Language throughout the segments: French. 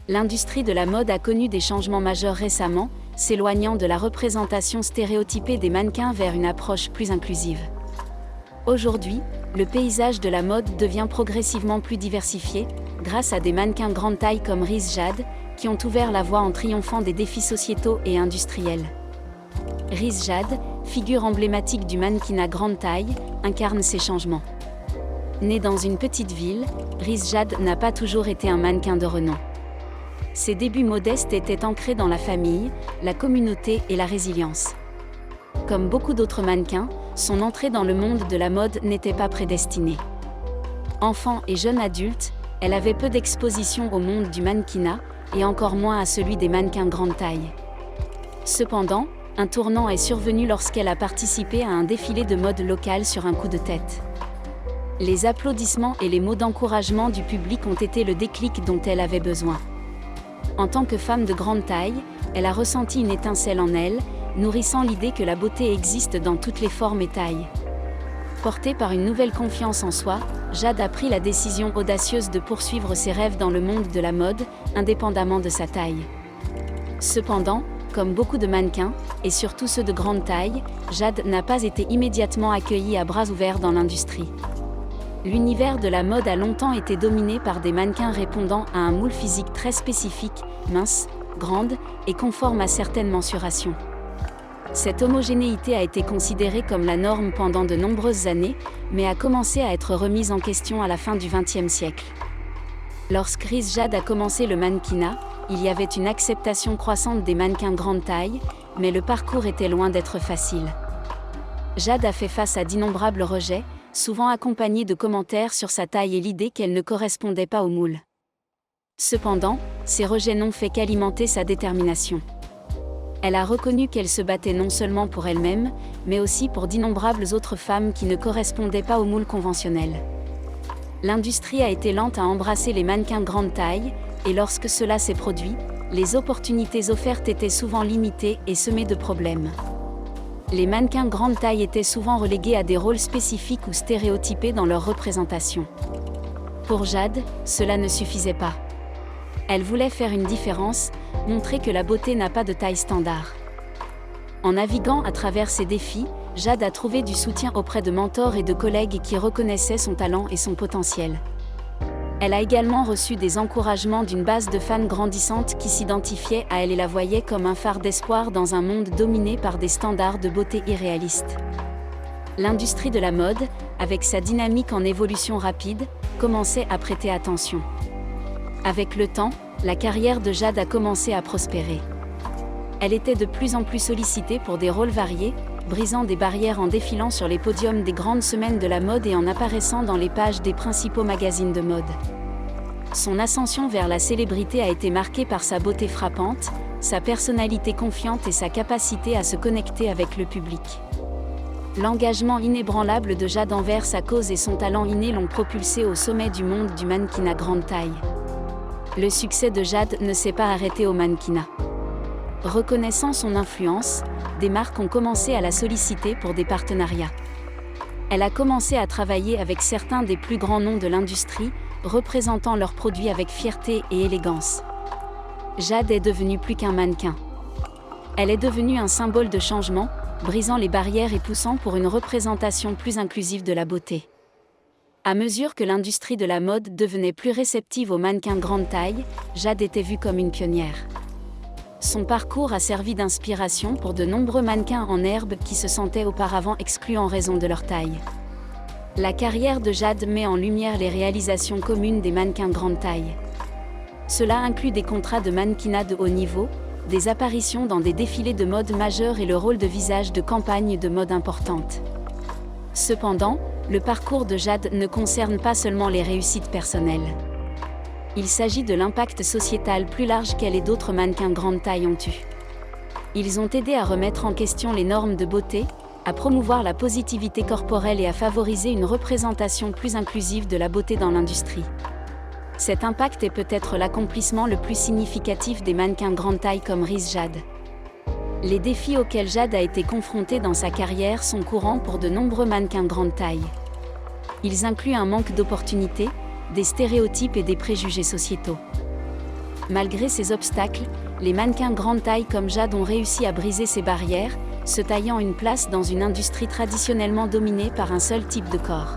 L'industrie de la mode a connu des changements majeurs récemment, s'éloignant de la représentation stéréotypée des mannequins vers une approche plus inclusive. Aujourd'hui, le paysage de la mode devient progressivement plus diversifié, grâce à des mannequins grande taille comme Riz Jade, qui ont ouvert la voie en triomphant des défis sociétaux et industriels. Riz Jade, figure emblématique du mannequinat grande taille, incarne ces changements. Née dans une petite ville, Riz Jade n'a pas toujours été un mannequin de renom. Ses débuts modestes étaient ancrés dans la famille, la communauté et la résilience. Comme beaucoup d'autres mannequins, son entrée dans le monde de la mode n'était pas prédestinée. Enfant et jeune adulte, elle avait peu d'exposition au monde du mannequinat, et encore moins à celui des mannequins grande taille. Cependant, un tournant est survenu lorsqu'elle a participé à un défilé de mode local sur un coup de tête. Les applaudissements et les mots d'encouragement du public ont été le déclic dont elle avait besoin. En tant que femme de grande taille, elle a ressenti une étincelle en elle, nourrissant l'idée que la beauté existe dans toutes les formes et tailles. Portée par une nouvelle confiance en soi, Jade a pris la décision audacieuse de poursuivre ses rêves dans le monde de la mode, indépendamment de sa taille. Cependant, comme beaucoup de mannequins, et surtout ceux de grande taille, Jade n'a pas été immédiatement accueillie à bras ouverts dans l'industrie. L'univers de la mode a longtemps été dominé par des mannequins répondant à un moule physique très spécifique, mince, grande et conforme à certaines mensurations. Cette homogénéité a été considérée comme la norme pendant de nombreuses années, mais a commencé à être remise en question à la fin du XXe siècle. Lorsque Riz Jade a commencé le mannequinat, il y avait une acceptation croissante des mannequins grande taille, mais le parcours était loin d'être facile. Jade a fait face à d'innombrables rejets, souvent accompagnés de commentaires sur sa taille et l'idée qu'elle ne correspondait pas au moule. Cependant, ces rejets n'ont fait qu'alimenter sa détermination. Elle a reconnu qu'elle se battait non seulement pour elle-même, mais aussi pour d'innombrables autres femmes qui ne correspondaient pas au moule conventionnel. L'industrie a été lente à embrasser les mannequins grande taille, et lorsque cela s'est produit, les opportunités offertes étaient souvent limitées et semées de problèmes. Les mannequins grande taille étaient souvent relégués à des rôles spécifiques ou stéréotypés dans leur représentation. Pour Jade, cela ne suffisait pas. Elle voulait faire une différence, montrer que la beauté n'a pas de taille standard. En naviguant à travers ces défis, Jade a trouvé du soutien auprès de mentors et de collègues qui reconnaissaient son talent et son potentiel. Elle a également reçu des encouragements d'une base de fans grandissante qui s'identifiaient à elle et la voyaient comme un phare d'espoir dans un monde dominé par des standards de beauté irréalistes. L'industrie de la mode, avec sa dynamique en évolution rapide, commençait à prêter attention. Avec le temps, la carrière de Jade a commencé à prospérer. Elle était de plus en plus sollicitée pour des rôles variés, brisant des barrières en défilant sur les podiums des grandes semaines de la mode et en apparaissant dans les pages des principaux magazines de mode. Son ascension vers la célébrité a été marquée par sa beauté frappante, sa personnalité confiante et sa capacité à se connecter avec le public. L'engagement inébranlable de Jade envers sa cause et son talent inné l'ont propulsée au sommet du monde du mannequinat grande taille. Le succès de Jade ne s'est pas arrêté au mannequinat. Reconnaissant son influence, des marques ont commencé à la solliciter pour des partenariats. Elle a commencé à travailler avec certains des plus grands noms de l'industrie, représentant leurs produits avec fierté et élégance. Jade est devenue plus qu'un mannequin. Elle est devenue un symbole de changement, brisant les barrières et poussant pour une représentation plus inclusive de la beauté. À mesure que l'industrie de la mode devenait plus réceptive aux mannequins grande taille, Jade était vue comme une pionnière. Son parcours a servi d'inspiration pour de nombreux mannequins en herbe qui se sentaient auparavant exclus en raison de leur taille. La carrière de Jade met en lumière les réalisations communes des mannequins grande taille. Cela inclut des contrats de mannequinat de haut niveau, des apparitions dans des défilés de mode majeurs et le rôle de visage de campagnes de mode importantes. Cependant, le parcours de Jade ne concerne pas seulement les réussites personnelles. Il s'agit de l'impact sociétal plus large qu'elle et d'autres mannequins grande taille ont eu. Ils ont aidé à remettre en question les normes de beauté, à promouvoir la positivité corporelle et à favoriser une représentation plus inclusive de la beauté dans l'industrie. Cet impact est peut-être l'accomplissement le plus significatif des mannequins grande taille comme Riz Jade. Les défis auxquels Jade a été confrontée dans sa carrière sont courants pour de nombreux mannequins grande taille. Ils incluent un manque d'opportunités, des stéréotypes et des préjugés sociétaux. Malgré ces obstacles, les mannequins grande taille comme Jade ont réussi à briser ces barrières, se taillant une place dans une industrie traditionnellement dominée par un seul type de corps.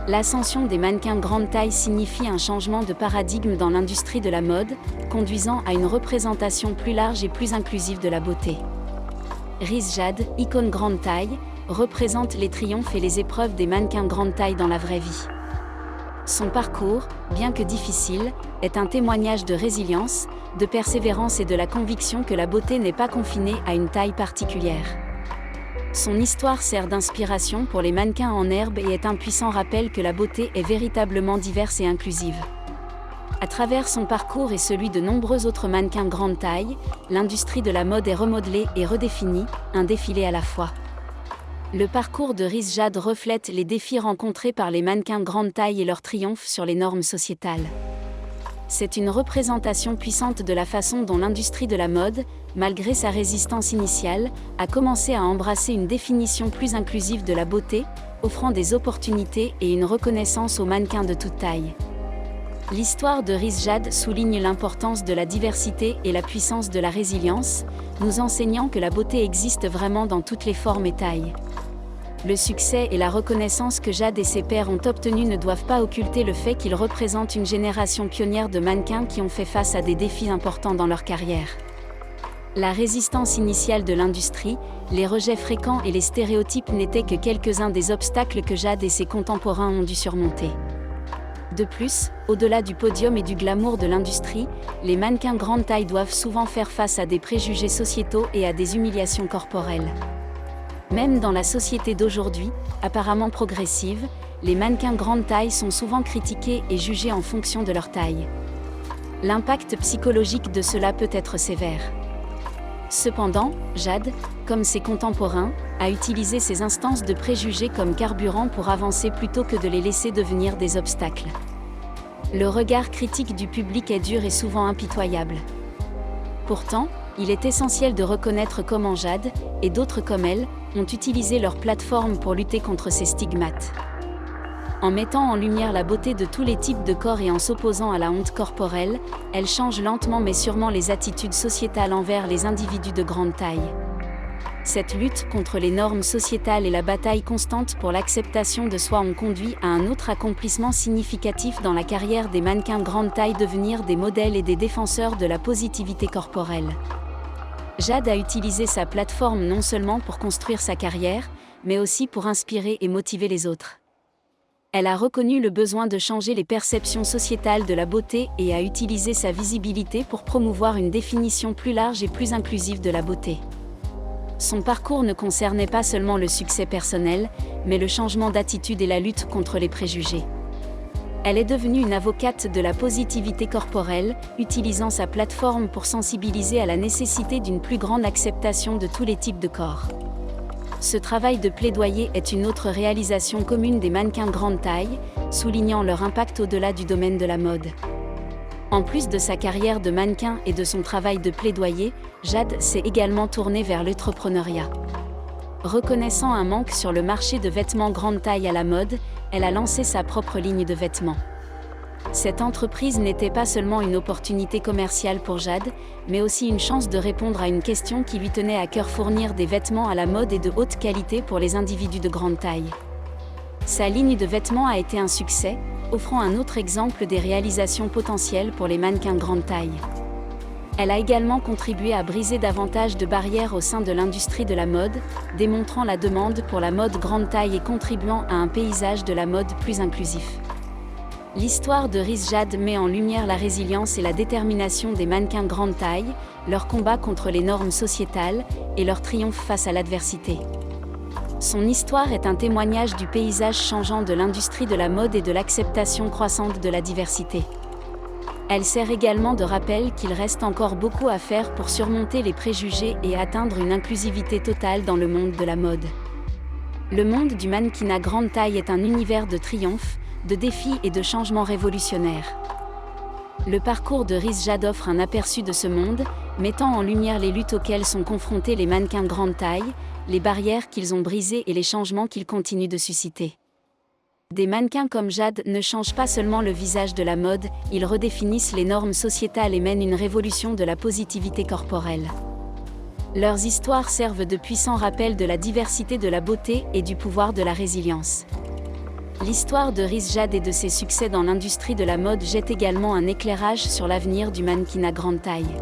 L'ascension des mannequins grande taille signifie un changement de paradigme dans l'industrie de la mode, conduisant à une représentation plus large et plus inclusive de la beauté. Riz Jade, icône grande taille, représente les triomphes et les épreuves des mannequins grande taille dans la vraie vie. Son parcours, bien que difficile, est un témoignage de résilience, de persévérance et de la conviction que la beauté n'est pas confinée à une taille particulière. Son histoire sert d'inspiration pour les mannequins en herbe et est un puissant rappel que la beauté est véritablement diverse et inclusive. À travers son parcours et celui de nombreux autres mannequins grande taille, l'industrie de la mode est remodelée et redéfinie, un défilé à la fois. Le parcours de Riz Jade reflète les défis rencontrés par les mannequins grande taille et leur triomphe sur les normes sociétales. C'est une représentation puissante de la façon dont l'industrie de la mode, malgré sa résistance initiale, a commencé à embrasser une définition plus inclusive de la beauté, offrant des opportunités et une reconnaissance aux mannequins de toute taille. L'histoire de Riz Jade souligne l'importance de la diversité et la puissance de la résilience, nous enseignant que la beauté existe vraiment dans toutes les formes et tailles. Le succès et la reconnaissance que Jade et ses pairs ont obtenus ne doivent pas occulter le fait qu'ils représentent une génération pionnière de mannequins qui ont fait face à des défis importants dans leur carrière. La résistance initiale de l'industrie, les rejets fréquents et les stéréotypes n'étaient que quelques-uns des obstacles que Jade et ses contemporains ont dû surmonter. De plus, au-delà du podium et du glamour de l'industrie, les mannequins grande taille doivent souvent faire face à des préjugés sociétaux et à des humiliations corporelles. Même dans la société d'aujourd'hui, apparemment progressive, les mannequins grande taille sont souvent critiqués et jugés en fonction de leur taille. L'impact psychologique de cela peut être sévère. Cependant, Jade, comme ses contemporains, a utilisé ces instances de préjugés comme carburant pour avancer plutôt que de les laisser devenir des obstacles. Le regard critique du public est dur et souvent impitoyable. Pourtant, il est essentiel de reconnaître comment Jade, et d'autres comme elle, ont utilisé leur plateforme pour lutter contre ces stigmates. En mettant en lumière la beauté de tous les types de corps et en s'opposant à la honte corporelle, elle change lentement mais sûrement les attitudes sociétales envers les individus de grande taille. Cette lutte contre les normes sociétales et la bataille constante pour l'acceptation de soi ont conduit à un autre accomplissement significatif dans la carrière des mannequins grande taille, devenir des modèles et des défenseurs de la positivité corporelle. Jade a utilisé sa plateforme non seulement pour construire sa carrière, mais aussi pour inspirer et motiver les autres. Elle a reconnu le besoin de changer les perceptions sociétales de la beauté et a utilisé sa visibilité pour promouvoir une définition plus large et plus inclusive de la beauté. Son parcours ne concernait pas seulement le succès personnel, mais le changement d'attitude et la lutte contre les préjugés. Elle est devenue une avocate de la positivité corporelle, utilisant sa plateforme pour sensibiliser à la nécessité d'une plus grande acceptation de tous les types de corps. Ce travail de plaidoyer est une autre réalisation commune des mannequins grande taille, soulignant leur impact au-delà du domaine de la mode. En plus de sa carrière de mannequin et de son travail de plaidoyer, Jade s'est également tournée vers l'entrepreneuriat. Reconnaissant un manque sur le marché de vêtements grande taille à la mode, elle a lancé sa propre ligne de vêtements. Cette entreprise n'était pas seulement une opportunité commerciale pour Jade, mais aussi une chance de répondre à une question qui lui tenait à cœur: fournir des vêtements à la mode et de haute qualité pour les individus de grande taille. Sa ligne de vêtements a été un succès, offrant un autre exemple des réalisations potentielles pour les mannequins grande taille. Elle a également contribué à briser davantage de barrières au sein de l'industrie de la mode, démontrant la demande pour la mode grande taille et contribuant à un paysage de la mode plus inclusif. L'histoire de Riz Jade met en lumière la résilience et la détermination des mannequins grande taille, leur combat contre les normes sociétales et leur triomphe face à l'adversité. Son histoire est un témoignage du paysage changeant de l'industrie de la mode et de l'acceptation croissante de la diversité. Elle sert également de rappel qu'il reste encore beaucoup à faire pour surmonter les préjugés et atteindre une inclusivité totale dans le monde de la mode. Le monde du mannequinat grande taille est un univers de triomphes, de défis et de changements révolutionnaires. Le parcours de Riz Jade offre un aperçu de ce monde, mettant en lumière les luttes auxquelles sont confrontés les mannequins grande taille, les barrières qu'ils ont brisées et les changements qu'ils continuent de susciter. Des mannequins comme Jade ne changent pas seulement le visage de la mode, ils redéfinissent les normes sociétales et mènent une révolution de la positivité corporelle. Leurs histoires servent de puissants rappels de la diversité de la beauté et du pouvoir de la résilience. L'histoire de Riz Jade et de ses succès dans l'industrie de la mode jette également un éclairage sur l'avenir du mannequinat grande taille.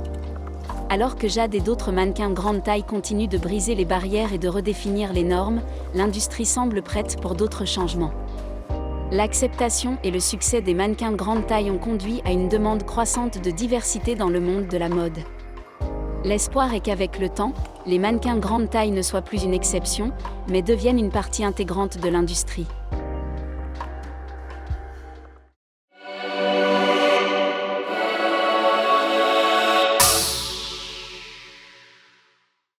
Alors que Jade et d'autres mannequins grande taille continuent de briser les barrières et de redéfinir les normes, l'industrie semble prête pour d'autres changements. L'acceptation et le succès des mannequins grande taille ont conduit à une demande croissante de diversité dans le monde de la mode. L'espoir est qu'avec le temps, les mannequins grande taille ne soient plus une exception, mais deviennent une partie intégrante de l'industrie.